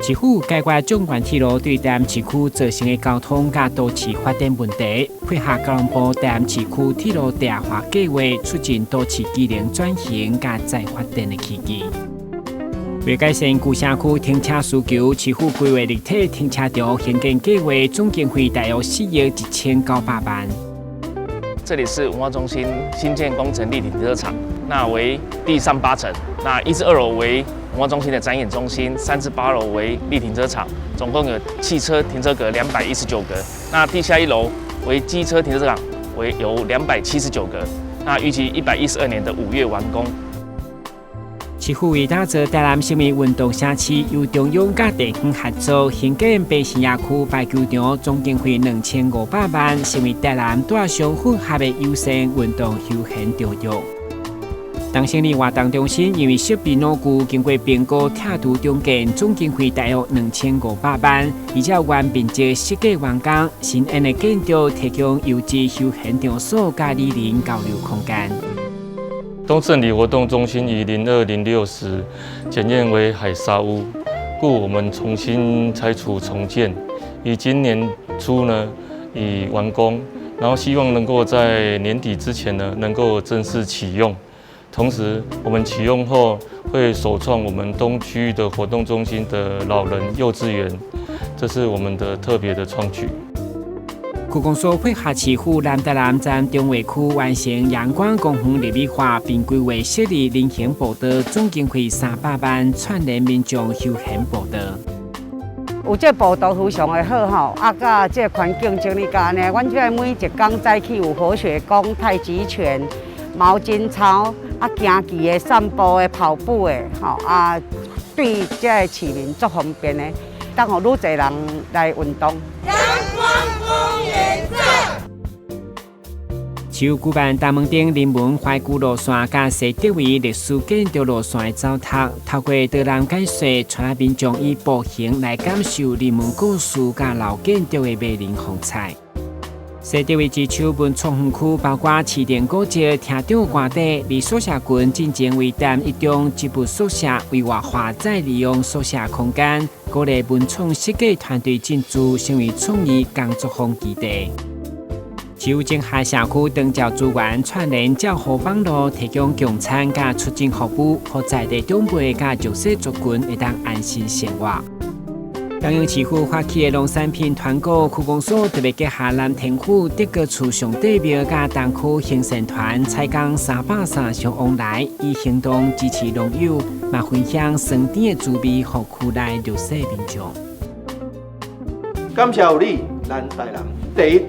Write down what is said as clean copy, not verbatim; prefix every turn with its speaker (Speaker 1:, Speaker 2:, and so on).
Speaker 1: 市府解决纵贯铁路对台南市区造成的交通甲都市发展问题，配合交通部台南市区铁路地下化计划，促进都市机能转型甲再发展的契机。为改善旧社区停车需求，市府规划立体停车场兴建计划，总经费大约4亿1900万。
Speaker 2: 这里是文化中心新建工程立体停车场，那为地上8层，那1至2楼为文化中心的展演中心，3至8楼为立体停车场，总共有汽车停车格219格。那地下1楼为机车停车场，有279格。那预计112年的5月完工。
Speaker 1: 市府为打造台南生命运动社区，由中央甲地方合作兴建北市野区排球场，总经费2500万，成为台南带上混合的优先运动休闲场域。当生理活动中心因为设备老旧，经过评估拆除重建，总经费大约2500万，而且原品质设计完工，新建的建筑提供优质休闲场所甲理人交流空间。
Speaker 3: 东胜里活动中心于0206时检验为海沙屋，故我们重新拆除重建，于今年初呢已完工，然后希望能够在年底之前呢能够正式启用。同时，我们启用后会首创我们东区的活动中心的老人幼稚园，这是我们的特别的创举。
Speaker 1: 区公所配合市府南台南站中卫区完成阳光公园立体化，并规划设立人行步道，总经费300万，串联民众休闲步道。
Speaker 4: 有这步道非常的好吼，甲这环境整理甲呢，阮这每一天早起有活水功、太极拳、毛巾操，行棋的、散步的、跑步的，对这市民足方便的，当互愈侪人来运动。市府举办大门町人文怀古路线甲西德围历史建筑路线的走读，透过导览解说，带民众以步行来感受人文故事甲老建筑的迷人风采。西德围之秋文创园区包括市电古迹、厅长官邸、离宿舍群进前为淡一中一部宿舍为活化再利用宿舍空间，鼓励文创设计团队进驻，成为创意工作坊基地。市府整合社区长照资源，串联照护网络，提供供餐甲出境服务，让在地长辈甲弱势族群会当安心生活。中央市府发起的农产品团购，区公所特别结合南天府德国厝上帝庙甲东区行善团，采购330箱往来，以行动支持农友，嘛分享酸甜的滋味，互区内弱势民众。
Speaker 5: 感谢有你，咱台南第一。